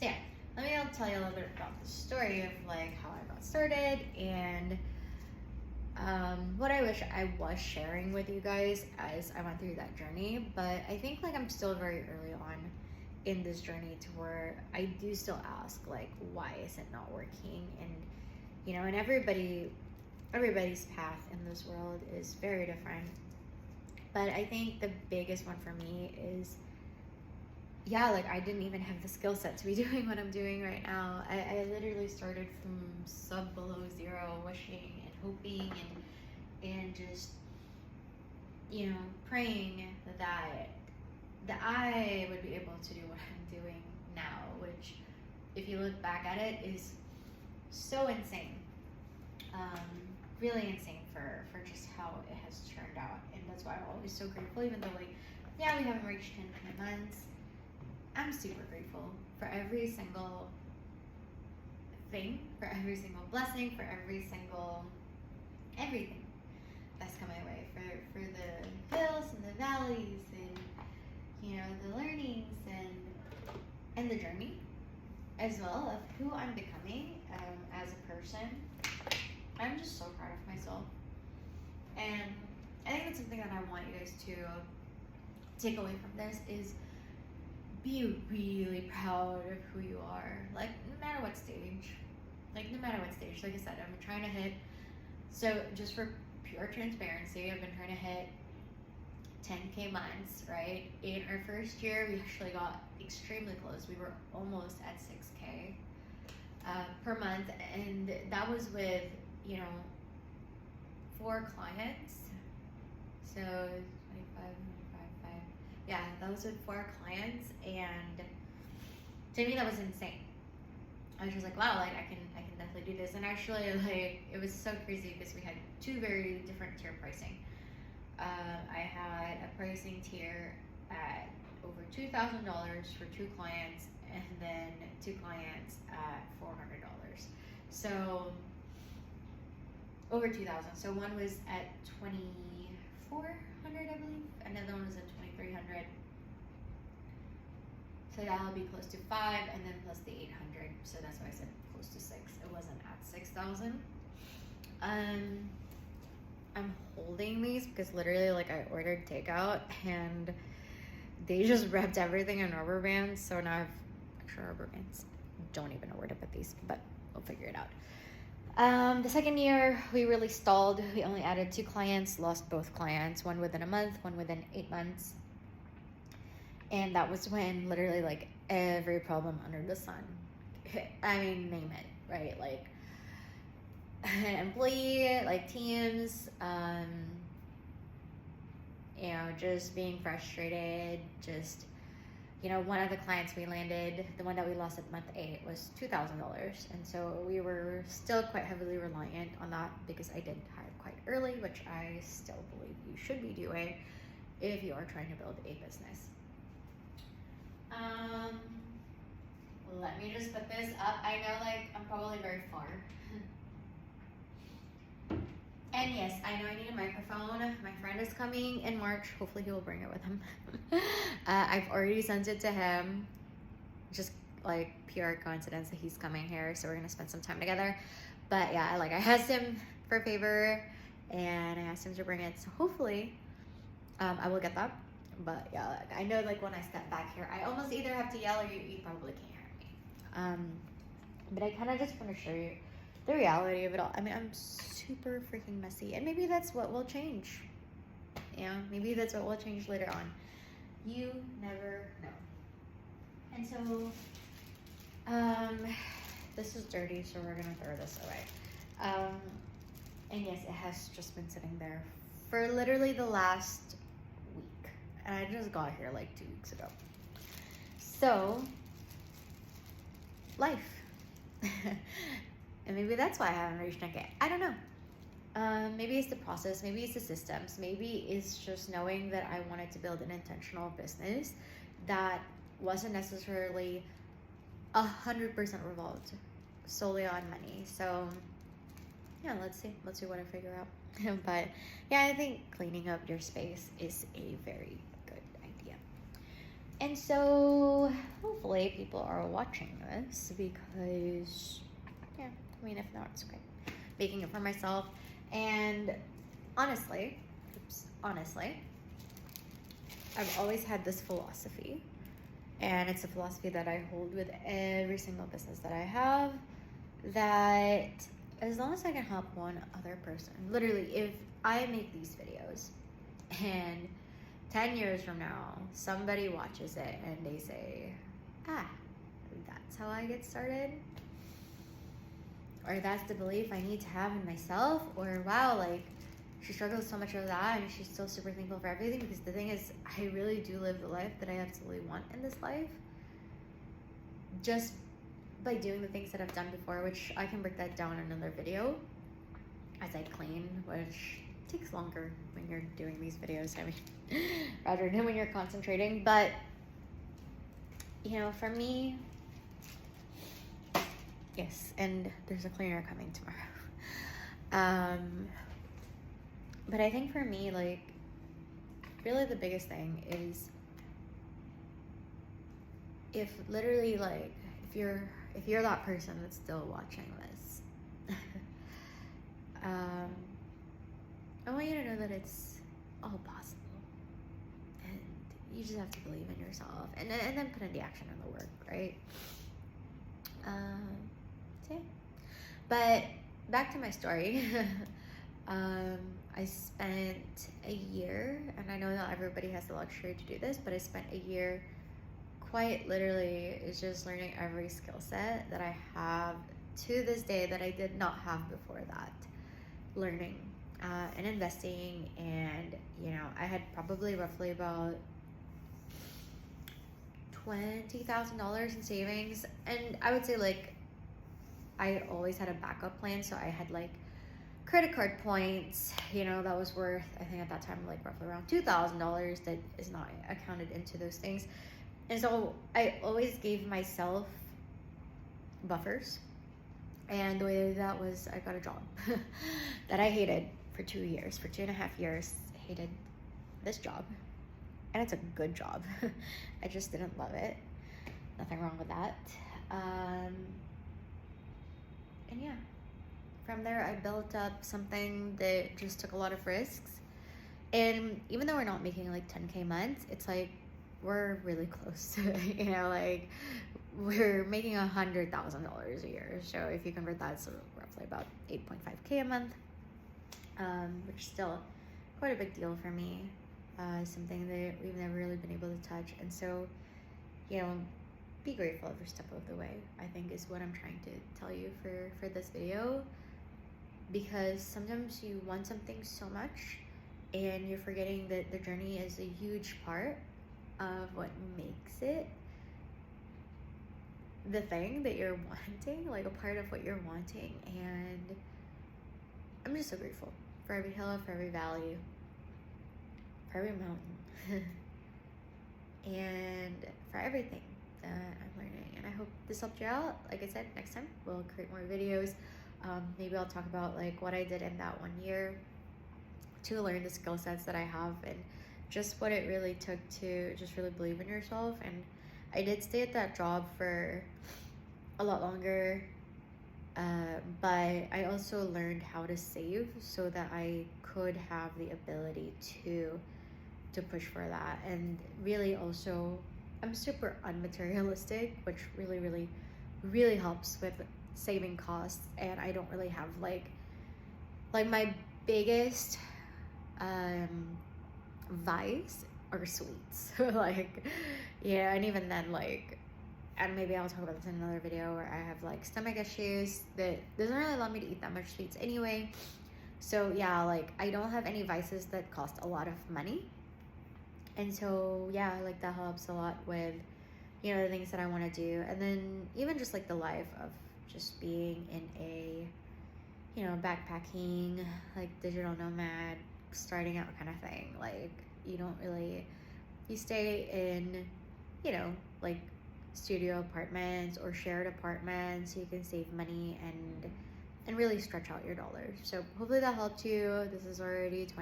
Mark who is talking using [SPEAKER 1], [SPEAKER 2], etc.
[SPEAKER 1] So yeah, let me tell you a little bit about the story of like how I got started and what I wish I was sharing with you guys as I went through that journey. But I think like I'm still very early on in this journey to where I do still ask like, why is it not working? And and everybody's path in this world is very different. But I think the biggest one for me is, yeah, like I didn't even have the skill set to be doing what I'm doing right now. I literally started from sub below zero, wishing and hoping and just praying that I would be able to do what I'm doing now, which if you look back at it is so insane. Really insane for just how it has turned out, and that's why I'm always so grateful, even though like yeah, we haven't reached 10 months. I'm super grateful for every single thing, for every single blessing, for every single everything that's come my way, for the hills and the valleys and the learnings and the journey as well of who I'm becoming as a person. I'm just so proud of myself, and I think that's something that I want you guys to take away from this is be really proud of who you are, like no matter what stage. Like I said, I'm trying to hit, so just for pure transparency, I've been trying to hit 10K months, right? In our first year, we actually got extremely close. We were almost at 6K per month, and that was with 4 clients. So 25, 5. Yeah, that was with 4 clients, and to me that was insane. I was just like, wow, like I can definitely do this. And actually, like it was so crazy because we had 2 very different tier pricing. I had a pricing tier at over $2,000 for 2 clients, and then 2 clients at $400. So over 2,000. So one was at 2,400, I believe. Another one was at 2,300. So that'll be close to 5, and then plus the 800. So that's why I said close to 6. It wasn't at 6,000. I'm holding these because literally, like, I ordered takeout and they just wrapped everything in rubber bands. So now I have extra rubber bands. Don't even know where to put these, but we'll figure it out. The second year, we really stalled. We only added 2 clients, lost both clients, one within a month, one within 8 months. And that was when literally like every problem under the sun, I mean, name it, right? Like employee, like teams, just being frustrated, just, one of the clients we landed, the one that we lost at month 8 was $2,000. And so we were still quite heavily reliant on that because I did hire quite early, which I still believe you should be doing if you are trying to build a business. Let me just put this up. I know like I'm probably very far. And yes, I know I need a microphone. My friend is coming in March. Hopefully he will bring it with him. I've already sent it to him. Just like pure coincidence that he's coming here. So we're gonna spend some time together. But yeah, I asked him for a favor and I asked him to bring it. So hopefully I will get that. But yeah, I know like when I step back here, I almost either have to yell or you probably can't hear me. But I kind of just want to show you the reality of it all. I mean, I'm super freaking messy, and maybe that's what will change. Maybe that's what will change later on. You never know. And so, this is dirty, so we're gonna throw this away. And yes, it has just been sitting there for literally the last week, and I just got here like 2 weeks ago. So, life. And maybe that's why I haven't reached 10K. I don't know. Maybe it's the process, maybe it's the systems, maybe it's just knowing that I wanted to build an intentional business that wasn't necessarily 100% revolved solely on money. So yeah, let's see what I figure out. But yeah, I think cleaning up your space is a very good idea. And so hopefully people are watching this because, yeah, I mean, if not, it's okay. Making it for myself. And honestly, I've always had this philosophy, and it's a philosophy that I hold with every single business that I have, that as long as I can help one other person, literally, if I make these videos and 10 years from now, somebody watches it and they say, that's how I get started, or that's the belief I need to have in myself, or wow, like, she struggles so much with that and she's still super thankful for everything, because the thing is, I really do live the life that I absolutely want in this life, just by doing the things that I've done before, which I can break that down in another video as I clean, which takes longer when you're doing these videos, I mean, rather than when you're concentrating. But, you know, for me, yes, and there's a cleaner coming tomorrow. But I think for me, like, really the biggest thing is, if literally, like, if you're that person that's still watching this, I want you to know that it's all possible, and you just have to believe in yourself, and then put in the action and the work, right? So yeah. But back to my story. I spent a year, and I know not everybody has the luxury to do this, but I spent a year quite literally is just learning every skill set that I have to this day that I did not have before that. Learning and investing, and you know, I had probably roughly about $20,000 in savings, and I would say, like, I always had a backup plan, so I had like credit card points, you know, that was worth, I think at that time, like roughly around $2,000, that is not accounted into those things. And so I always gave myself buffers, and the way I did that was I got a job that I hated for 2.5 years. Hated this job, and it's a good job. I just didn't love it. Nothing wrong with that. And yeah, from there I built up something that just took a lot of risks. And even though we're not making like 10K months, it's like we're really close to it, you know, like we're making $100,000 a year. So if you convert that, it's roughly about 8.5K a month, which is still quite a big deal for me. Something that we've never really been able to touch. And so, you know, be grateful every step of the way, I think, is what I'm trying to tell you for this video. Because sometimes you want something so much and you're forgetting that the journey is a huge part of what makes it the thing that you're wanting, like a part of what you're wanting. And I'm just so grateful for every hill, for every valley, for every mountain, and for everything that I'm learning. And I hope this helped you out. Like I said, next time we'll create more videos. Maybe I'll talk about like what I did in that 1 year to learn the skill sets that I have, and just what it really took to just really believe in yourself. And I did stay at that job for a lot longer, but I also learned how to save so that I could have the ability to push for that. And really also, I'm super unmaterialistic, which really helps with saving costs. And I don't really have like my biggest vice are sweets. Like, yeah, and even then, like, and maybe I'll talk about this in another video, where I have like stomach issues that doesn't really allow me to eat that much sweets anyway. So yeah, like I don't have any vices that cost a lot of money. And so yeah, like that helps a lot with, you know, the things that I want to do. And then even just like the life of just being in a, you know, backpacking, like digital nomad, starting out kind of thing. Like you don't really, you stay in, you know, like studio apartments or shared apartments, so you can save money and really stretch out your dollars. So hopefully that helped you. This is already 20